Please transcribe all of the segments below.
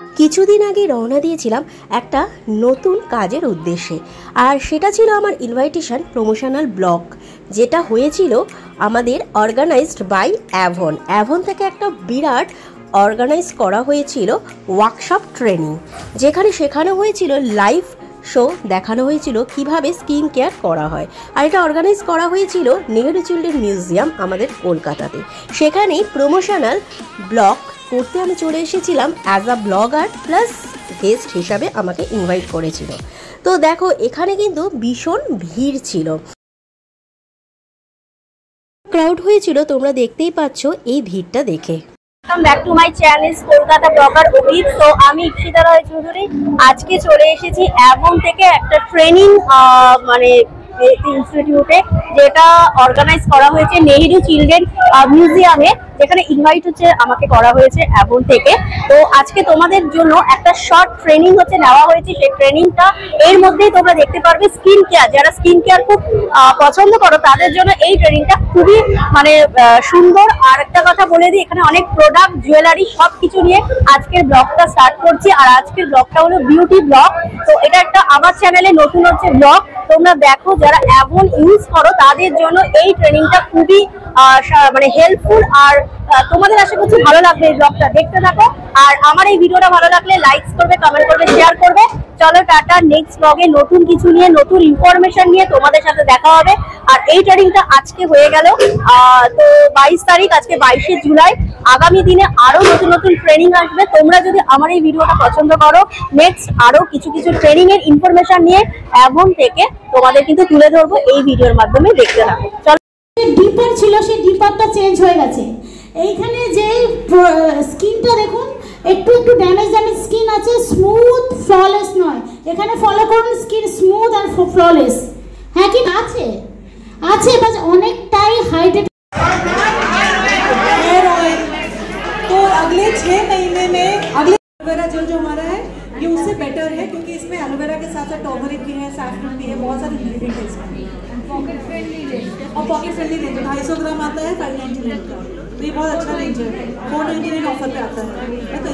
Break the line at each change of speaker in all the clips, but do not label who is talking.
কিছুদিন আগে রওনা দিয়েছিলাম একটা নতুন কাজের উদ্দেশ্যে, আর সেটা ছিল আমার ইনভাইটেশন প্রমোশনাল ব্লগ, যেটা হয়েছিল আমাদের অর্গানাইজড বাই অ্যাভন থেকে একটা বিরাট অর্গানাইজ করা হয়েছিল ওয়ার্কশপ ট্রেনিং, যেখানে শেখানো হয়েছিল লাইভ শো, দেখানো হয়েছিল কিভাবে স্কিন কেয়ার করা হয়। আর এটা অর্গানাইজ করা হয়েছিল নেহেরু চিলড্রেন মিউজিয়াম আমাদের কলকাতাতে। সেখানেই প্রমোশনাল ব্লগ করতে আমি চলে এসেছিলাম as a blogger, plus guest হিসাবে আমাকে ইনভাইট করেছিল। তো দেখো এখানে কিন্তু ভীষণ ভিড় ছিল, ক্রাউড হয়েছিল, তোমরা দেখতেই পাচ্ছ এই ভিড়টা দেখে।
Welcome back to my channel Kolkata blogger Abhit. তো আমি ইপ্সিতা রয় চৌধুরী, আজকে চলে এসেছি অ্যাভন থেকে একটা ট্রেনিং ইনস্টিটিউটে, যেটা অর্গানাইজ করা হয়েছে নেহেরু চিলড্রেন মিউজিয়ামে, যেখানে ইনভাইট হচ্ছে আমাকে করা হয়েছে অ্যাভন থেকে। তো আজকে তোমাদের জন্য একটা শর্ট ট্রেনিং হচ্ছে নেওয়া হয়েছে। সেই ট্রেনিংটা এর মধ্যেই তোমরা দেখতে পারবে স্কিন কেয়ার, যারা স্কিন কেয়ার খুব পছন্দ করো তাদের জন্য এই ট্রেনিংটা খুবই সুন্দর। আর একটা কথা বলে দিই, এখানে অনেক প্রোডাক্ট, জুয়েলারি সবকিছু নিয়ে আজকের ব্লগটা স্টার্ট করছি। আর আজকের ব্লগটা হলো বিউটি ব্লগ। তো এটা একটা আমার চ্যানেলে নতুন হচ্ছে ব্লগ, তোমরা দেখো। যারা অ্যাভন ইউজ করো তাদের জন্য এই ট্রেনিংটা খুবই হেল্পফুল। আর তোমাদের আশা করছি ভালো লাগবে এই ব্লগটা, দেখতে থাকো। আর আমার এই ভিডিওটা ভালো লাগলে লাইক করবে, কমেন্ট করবে, শেয়ার করবে। চলো টাটা, নেক্সট ব্লগে নতুন কিছু নিয়ে, নতুন ইনফরমেশন নিয়ে তোমাদের সাথে দেখা হবে। আর এই ট্রেনিংটা আজকে হয়ে গেল তো 22 তারিখ, আজকে 22শে জুলাই। আগামী দিনে আরো নতুন নতুন ট্রেনিং আসবে। তোমরা যদি আমার এই ভিডিওটা পছন্দ করো, নেক্সট আরো কিছু ট্রেনিং এর ইনফরমেশন নিয়ে অ্যাভন থেকে তোমাদের কিন্তু তুলে ধরবো এই ভিডিওর মাধ্যমে, দেখতে থাকো। চলো,
ডিপার ছিল, সেই ডিপারটা চেঞ্জ হয়ে গেছে। এইখানে যে স্কিনটা দেখুন, একটু ড্যামেজ স্কিন আছে, স্মুথ ফ্ললেস নয়। এখানে ফলো করুন, স্কিন স্মুথ আর ফ্ললেস। হ্যাঁ কি আছে আছে বাস অনেকটাই হাইড্রেট।
तो अगले 6 महीने में अगले एलोवेरा जेल जो हमारा है ये उससे बेटर है, क्योंकि इसमें एलोवेरा के साथ साथ टर्मरिक भी है, सैफरन भी है, बहुत सारे इंग्रेडिएंट है इसमें। पॉकेट फ्रेंडली रेंज, और पॉकेट फ्रेंडली रेंज 250 ग्राम आता है 599 का। तो ये बहुत अच्छा रेंज है, 499 ऑफर पे आता है। तो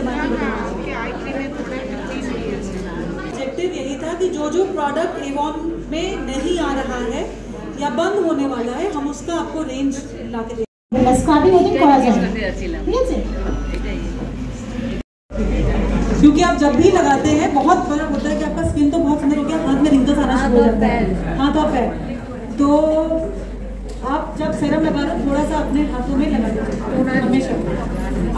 ऑब्जेक्टिव यही था कि जो प्रोडक्ट एवॉन में नहीं आ रहा है या बंद होने वाला है, हम उसका आपको रेंज ला के
স্ক্রাবিং এদিন করা যায়, ঠিক আছে?
क्योंकि आप जब भी लगाते हैं बहुत फर्क होता है कि आपका स्किन तो बहुत सुंदर हो गया, हाथ में रिंकल्स आना शुरू हो जाता है, हाथ और पैर। तो आप जब सीरम लगा रहे हो थोड़ा सा अपने हाथों में लगा दीजिए हमेशा।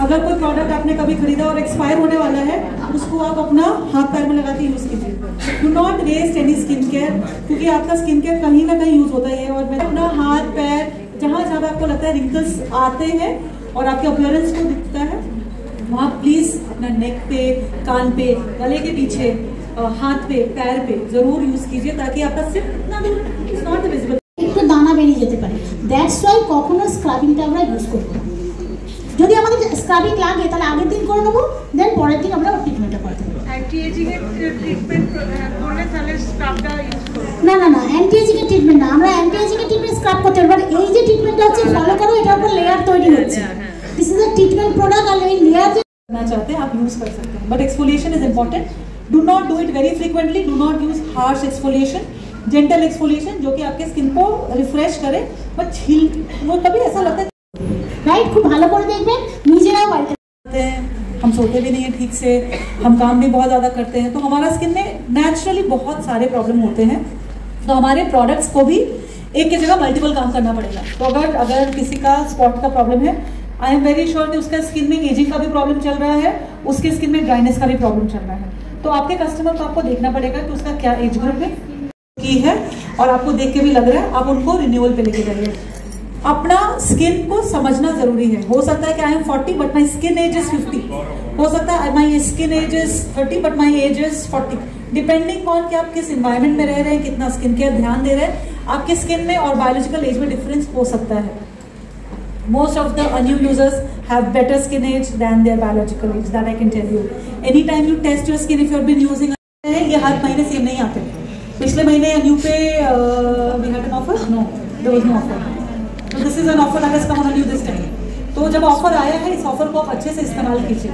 अगर कोई प्रोडक्ट आपने कभी खरीदा और एक्सपायर होने वाला है, उसको आप अपना हाथ पैर में लगा के यूज कीजिए। Do not waste any skin care, क्योंकि आपका स्किन केयर कहीं ना कहीं यूज होता है। और मैं अपना हाथ पैर जहाँ आपको लगता है रिंकल्स आते हैं और आपके अपीयरेंस को दिखता है, वहाँ प्लीज अपना नेक पे, कान पे, गले के पीछे, हाथ पे, पैर पे जरूर यूज कीजिए, ताकि आपका सिर्फ इतना दूर इज नॉट विजिबल।
একটু দানা বেরিয়ে যেতে পারে, দ্যাটস ওয়াই কখনো স্ক্রাবিংটা আমরা ইউজ করব না। যদি আমাদের স্ক্রাবিং লাগে তাহলে আগের দিন করে নেবো, দেন পরের দিন আমরা ট্রিটমেন্টটা করতে পারবো।
অ্যান্টি এজিং এর ট্রিটমেন্ট করলে তাহলে স্ক্রাবটা ইউজ করব
না, অ্যান্টি এজিং এর ট্রিটমেন্ট না, আমরা অ্যান্টি এজিং এর ট্রিটমেন্ট স্ক্রাব করতে পারবো। এই যে ট্রিটমেন্টটা হচ্ছে ফলো করো, এটার উপর লেয়ার তৈরি হচ্ছে। This is a treatment product, আর এই লেয়ার যে
करना चाहते हैं आप यूज कर सकते हैं। But exfoliation is important, do not do it very frequently, do not use harsh exfoliation, gentle exfoliation जो कि आपके स्किन को रिफ्रेश करे। बट वो कभी ऐसा लगता है
রাইট, খুব ভালো করে দেখবেন নিজেরাও বাড়িতে।
हम सोते भी नहीं है ठीक से, हम काम भी बहुत ज़्यादा करते हैं, तो हमारा स्किन में नेचुरली बहुत सारे प्रॉब्लम होते हैं। तो हमारे प्रोडक्ट्स को भी एक की जगह मल्टीपल काम करना पड़ेगा। तो अगर किसी का स्पॉट का प्रॉब्लम है, आई एम वेरी श्योर कि उसका स्किन में एजिंग का भी प्रॉब्लम चल रहा है, उसके स्किन में ड्राइनेस का भी प्रॉब्लम चल रहा है। तो आपके कस्टमर को आपको देखना पड़ेगा कि उसका क्या एज ग्रुप है और आपको देख के भी लग रहा है, आप उनको रिन्यूअल पे लेके जाइए। अपना स्किन को समझना जरूरी है। हो सकता है कि I am 40 but my skin age is 50, हो सकता है my skin age is 30 but my age is 40, depending on कि आप किस इन्वायरमेंट में रह रहे हैं, कितना स्किन केयर ध्यान दे रहे हैं। आपके स्किन में और बायोलॉजिकल एज में डिफरेंस हो सकता है। Most of the new users have better skin age than their biological age, that I can tell you. Anytime you test your skin, if you have been using ये हर महीने same नहीं आते। पिछले महीने न्यू पे we had an offer, no, there was no offer. So this is an offer that has come on a new this time. तो जब offer आया है, इस ऑफर को आप अच्छे से इस्तेमाल कीजिए।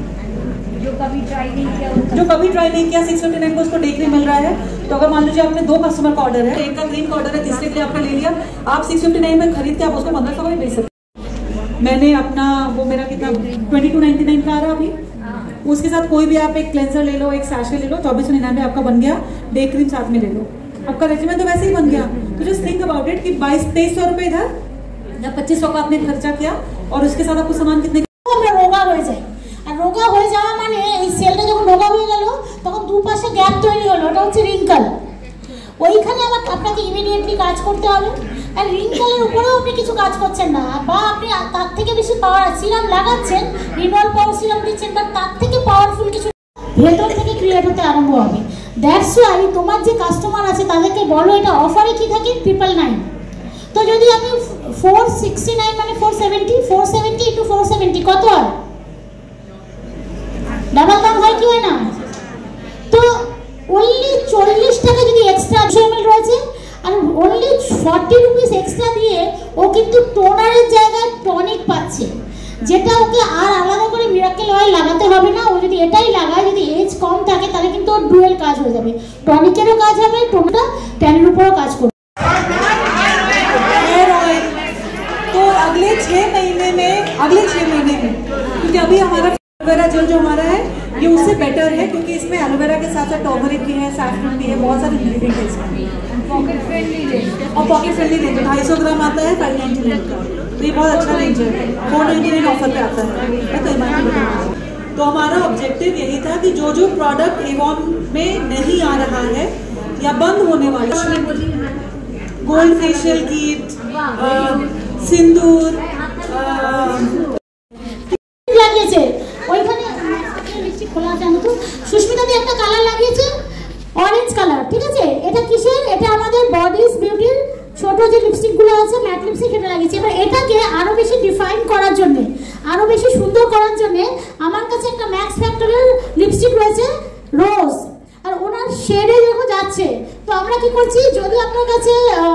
जो कभी ट्राई नहीं किया 659 को उसको डे क्रीम मिल रहा है। तो अगर मान लीजिए आपने 2 कस्टमर का ऑर्डर है, एक का क्रीम का ऑर्डर है, तीसरे के लिए आपने ले लिया, आप 659 में खरीद के आप उसको 1500 का भी बेच सकते। मैंने अपना वो मेरा कितना 2299 का आ रहा अभी, उसके साथ कोई भी आप एक क्लेंसर ले लो, एक सैशे ले लो, 2499 आपका बन गया, डे क्रीम साथ में ले लो, आपका रेजिमेंट तो वैसे ही बन गया। तो जस्ट थिंक अबाउट इट कि 2200-2300 रुपए इधर या 2500 का आपने खर्चा किया और उसके साथ आपको सामान कितने
রোগা হয়ে যায়। আর রোগা হয়ে যাওয়া মানে এই সেলটা যখন রোগা হয়ে গেল তখন দুপাশে গ্যাপ তৈরি হলো, ওটা হচ্ছে রিঙ্কল। ওইখানে আবার আপনাকে ইমিডিয়েটলি কাজ করতে হবে। আর রিঙ্কলের উপরেও আপনি কিছু কাজ করছেন না, বা আপনি তার থেকে বেশি পাওয়ার সিরাম লাগাচ্ছেন, রিনল পাওয়ার সিরাম দিচ্ছেন, বা তার থেকে পাওয়ারফুল কিছু ভেতর থেকে ক্রিয়েট হতে আরম্ভ হবে। দ্যাটস ওয়াই তোমার যে কাস্টমার আছে তাদেরকে বলো এটা অফারে কি থাকে 999। তো যদি আমি 469 মানে 470 ইন্টু 470 কত হয়? ডাবল দাম হয় কি হয় না? তো অনলি 40 টাকা যদি এক্সট্রা এমএল রয়েছে আর অনলি 40 রুপিস এক্সট্রা দিয়ে ও কিন্তু টোনারের জায়গায় টনিক পাচ্ছে, যেটা ওকে আর আলাদা করে মিরাকেল অয়েল লাগাতে হবে না। ও যদি এটাই লাগায়, যদি এজ কম থাকে তাহলে কিন্তু ওর ডুয়েল কাজ হয়ে যাবে, টনিকেরও কাজ হবে, টোনটা ট্যানের উপরও কাজ করবে।
तो अगले 6 महीने में क्योंकि अभी हमारा एलोवेरा जेल जो हमारा है ये उससे बेटर है, क्योंकि इसमें एलोवेरा के साथ साथ टर्मरिक भी है, सैफरन भी है, बहुत सारे इंग्रेडिएंट है इसमें। पॉकेट फ्रेंडली रेंज 250 ग्राम आता है 599 का, तो ये बहुत अच्छा रेंज है। 499 ऑफर पे आता है, तो एमआरपी बता। तो हमारा ऑब्जेक्टिव यही था कि जो प्रोडक्ट एवॉन में नहीं आ रहा है या बंद होने वाला, गोल्ड फेशियल किट, सिंदूर
লাগিয়েছে ওইখানে লিপস্টিক খোলা আছে। আমি তো সুস্মিতা দি একটা কালার লাগিয়েছে, অরেঞ্জ কালার, ঠিক আছে? এটা কিসের? এটা আমাদের বডিজ বিউটির ছোট যে লিপস্টিকগুলো আছে ম্যাট লিপস্টিক, এটা লাগিয়েছে। এবার এটাকে আরো বেশি ডিফাইন করার জন্য, আরো বেশি সুন্দর করার জন্য আমার কাছে একটা ম্যাক্স ফ্যাক্টরের লিপস্টিক রয়েছে রোজ, আর ওনার শেডে যখন যাচ্ছে, তো আমরা কি করছি, যদি আপনার কাছে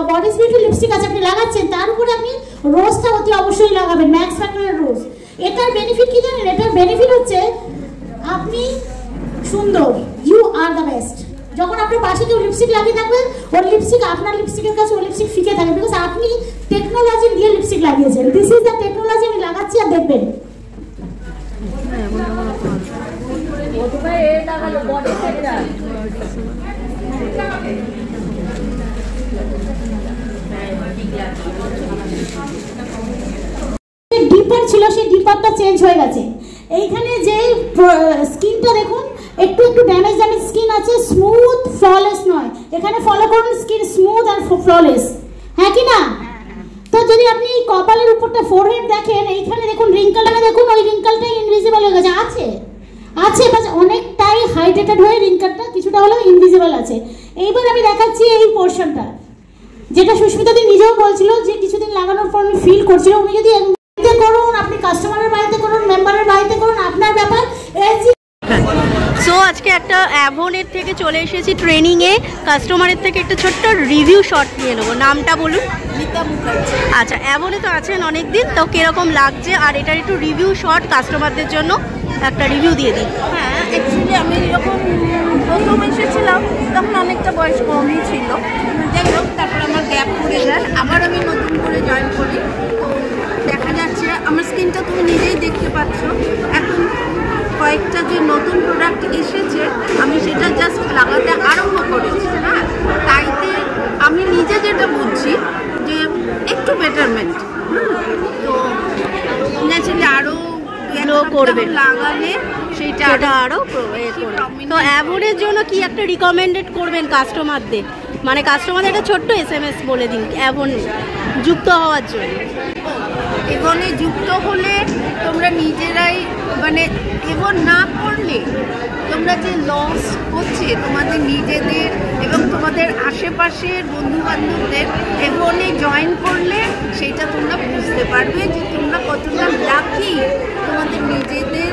বডিজ বিউটি লিপস্টিক আছে আপনি লাগাচ্ছেন, তার উপরে আপনি রোজটা অতি অবশ্যই লাগাবেন, ম্যাক্স ফ্যাক্টরের রোজ। এটার বেনিফিট কি জানেন? এটার বেনিফিট হচ্ছে আপনি সুন্দর, ইউ আর দ্য বেস্ট। যখন আপনার পাশে কেউ লিপস্টিক লাগিয়ে থাকবেন, ওর লিপস্টিক আপনার লিপস্টিকের কাছে ওর লিপস্টিক ফিকে থাকে, বিকজ আপনি টেকনোলজি দিয়ে লিপস্টিক লাগিয়েছেন। দিস ইজ দ্য টেকনোলজি, আমি লাগাচ্ছি আর দেখবেন। ডিপার ছিল, সেই ডিপারটা চেঞ্জ হয়ে গেছে। এইখানে যে স্কিনটা দেখুন একটু ড্যামেজ স্কিন আছে, স্মুথ ফ্ললেস নয়। এখানে ফলো করুন স্কিন স্মুথ আর ফ্ললেস, হ্যাঁ কি না? তো যদি আপনি কপালের উপরটা ফোরহেড দেখেন, এইখানে দেখুন রিঙ্কেলটা দেখুন, ওই রিঙ্কেলটা ইনভিজিবল হয়ে গেছে, আছে বাস অনেকটাই হাইড্রেটেড হয়ে রিঙ্কেলটা কিছুটা হলেও ইনভিজিবল আছে। এইবার আমি দেখাচ্ছি এই পোর্শনটা, যেটা সুস্মিতা দি নিজেও বলছিল যে কিছুদিন লাগানোর পর আমি ফিল করছিল। উনি যদি করুন, আপনি কাস্টমারের বাড়িতে করুন, মেম্বারের বাড়িতে করুন, আপনার ব্যাপার।
সো আজকে একটা অ্যাভনের থেকে চলে এসেছি ট্রেনিংয়ে, কাস্টমারের থেকে একটা ছোট্ট রিভিউ শট নিয়ে নেবো। নামটা বলুন। মিতা মুখার্জি। আচ্ছা, অ্যাভনে তো আছেন অনেক দিন, তো কীরকম লাগছে আর এটার একটু রিভিউ শট কাস্টমারদের জন্য একটা রিভিউ দিয়ে দিন।
হ্যাঁ, অ্যাকচুয়ালি আমি যখন প্রথম এসেছিলাম তখন অনেকটা বয়স কমই ছিল, যাই হোক তারপর আমার গ্যাপ পড়ে যায়, আবার আমি নতুন করে জয়েন করি। তো দেখা যাচ্ছে আমার স্কিনটা তুমি নিজেই দেখতে পাচ্ছ, এখন কয়েকটা যে নতুন প্রোডাক্ট এসেছে আমি সেটা জাস্ট লাগাতে আরম্ভ করেছি। হ্যাঁ, তাইতে আমি নিজে যেটা বুঝছি যে একটু বেটারমেন্ট, তো ন্যাচারালি আরও
করবে
লাগালে সেটা
আরও করবে। তো অ্যাভনের জন্য কি একটা রিকমেন্ডেড করবেন কাস্টমারদের, মানে কাস্টমারদের একটা ছোট্ট SMS বলে দিন অ্যাভন যুক্ত হওয়ার জন্য।
এভনে যুক্ত হলে তোমরা নিজেরাই, মানে এভন না করলে তোমরা যে লস হচ্ছে তোমাদের নিজেদের এবং তোমাদের আশেপাশের বন্ধুবান্ধবদের, এভনে জয়েন করলে সেটা তোমরা বুঝতে পারবে যে তোমরা কতটা লাকি তোমাদের নিজেদের,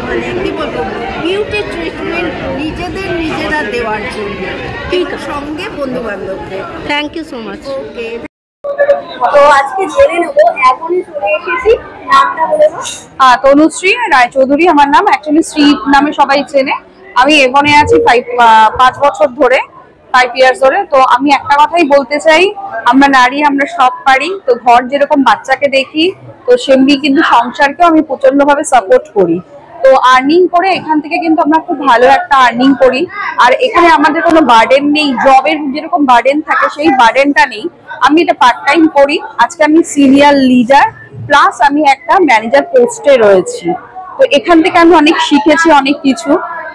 মানে কী বলবো, বিউটি ট্রিটমেন্ট নিজেরা দেওয়ার জন্য, ঠিক সঙ্গে বন্ধুবান্ধবদের।
Thank you so much.
Okay.
তো আজকে জেনে নেবো এখনই চলে এসেছি, নামটা বলে দাও।
তনুশ্রী রায়চৌধুরী আমার নাম, অ্যাকচুয়ালি শ্রী নামে সবাই চেনে। আমি এগনে আছি 5 বছর ধরে, 5 ইয়ার্স ধরে। তো আমি একটা কথাই বলতে চাই, আমরা নারী, আমরা সব পারি। তো ঘর যেরকম বাচ্চাকে দেখি, তো সেমনি কিন্তু সংসারকেও আমি প্রচন্ড ভাবে সাপোর্ট করি। তো আর্নিং করে এখান থেকে কিন্তু আমরা খুব ভালো একটা আর্নিং করি। আর এখানে আমাদের কোনো বার্ডেন নেই, জবের যেরকম বার্ডেন থাকে সেই বার্ডেনটা নেই। আমি এটা পার্ট টাইম করি। আজকে আমি সিনিয়র লিডার প্লাস আমি একটা ম্যানেজার পোস্টে রয়েছি। তো এখান থেকে আমি অনেক শিখেছি, অনেক কিছু।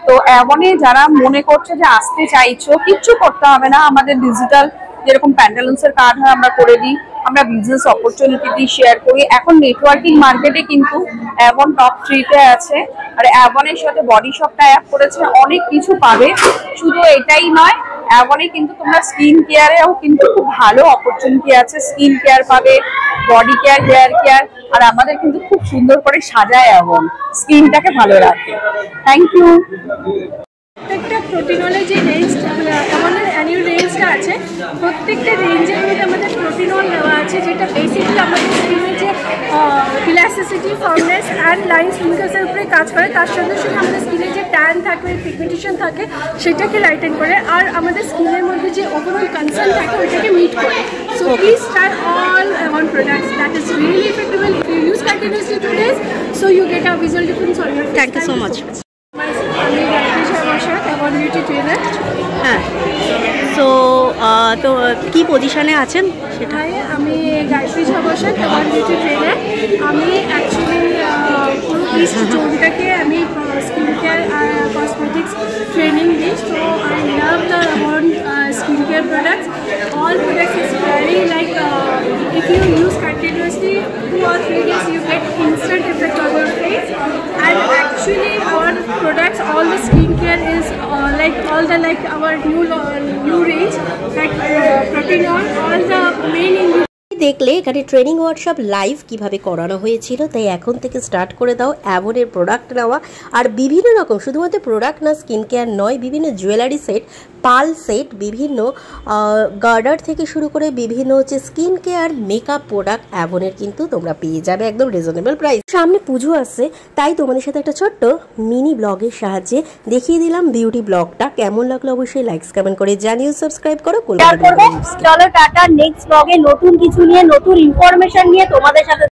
তো এমনই যারা মনে করছে যে আসতে চাইছো, কিচ্ছু করতে হবে না। আমাদের ডিজিটাল যেরকম প্যান্টালুন্সের কার্ড হয় আমরা করে দিই, আমরা বিজনেস অপরচুনিটি শেয়ার করি। এখন নেটওয়ার্কিং মার্কেটে কিন্তু অ্যাভন টপ 3-তে আছে, আর অ্যাভনের সাথে বডি শপটা অ্যাপ করেছে, অনেক কিছু পাবে। শুধু এটাই নয়, অ্যাভনে কিন্তু তোমরা স্কিন কেয়ারেও কিন্তু খুব ভালো অপরচুনিটি আছে। স্কিন কেয়ার পাবে, বডি কেয়ার, হেয়ার কেয়ার, আর আমাদের কিন্তু খুব সুন্দর করে সাজায় অ্যাভন, স্কিনটাকে ভালো রাখে। Thank you.
প্রত্যেকটা প্রোটিনলের যে রেঞ্জটা, আমাদের অ্যানুয়াল রেঞ্জটা আছে, প্রত্যেকটা রেঞ্জের মধ্যে আমাদের প্রোটিনল দেওয়া আছে, যেটা বেসিক্যালি আমাদের স্কিনের যে ইলাস্টিসিটি, ফার্মনেস অ্যান্ড লাইন্স রিঙ্কেলসের উপরে কাজ করে। তার সঙ্গে সঙ্গে আমাদের স্কিনের যে ট্যান থাকে, পিগমেন্টেশন থাকে, সেটাকে লাইটেন করে। আর আমাদের স্কিনের মধ্যে যে ওভারঅল কনসার্ন থাকে, ওইটাকে মিট করে। So please try all Avon products, that is really effectable if you use continuously 2 days, so you get a visual difference on your face.
Thank you so much.
আমি গায়ত্রী ঝা Basak, Avon beauty trainer.
হ্যাঁ, তো কি পজিশনে আছেন সেটা?
আমি গায়ত্রী ঝা Basak, Avon beauty trainer. আমি actually পুরো ইস্ট জোনটাকে আমি স্কিন কেয়ার আর কসমেটিক্স ট্রেনিং দিই। So I love the Avon skin care products. All products is very like if you use continuously 2 or 3 days, you get instant effect on your face. And actually our products, all the skincare is like all the like our new range, like Protinol, all the main ingredients.
দেখলে এখানে training workshop live কিভাবে করানো হয়েছিল, তাই এখন থেকে start করে দাও অ্যাভনের প্রোডাক্ট নেওয়া। আর বিভিন্ন রকম, শুধুমাত্র প্রোডাক্ট না, স্কিন কেয়ার নয়, বিভিন্ন জুয়েলারি সেট, পাল সেট, বিভিন্ন গার্ডার থেকে শুরু করে বিভিন্ন হচ্ছে স্কিন কেয়ার, মেকআপ প্রোডাক্ট অ্যাভনের কিন্তু তোমরা পেয়ে যাবে একদম রিজনেবল প্রাইস। সামনে পুজো আসছে, তাই তোমাদের সাথে একটা ছোট্ট মিনি ব্লগের সাহায্যে দেখিয়ে দিলাম বিউটি ব্লগটা। কেমন লাগলো অবশ্যই লাইকস কমেন্ট করে জানিও, সাবস্ক্রাইব করো।
চলো টাটা, নেক্সট ব্লগে নতুন কিছু নিয়ে, নতুন ইনফরমেশন নিয়ে তোমাদের সাথে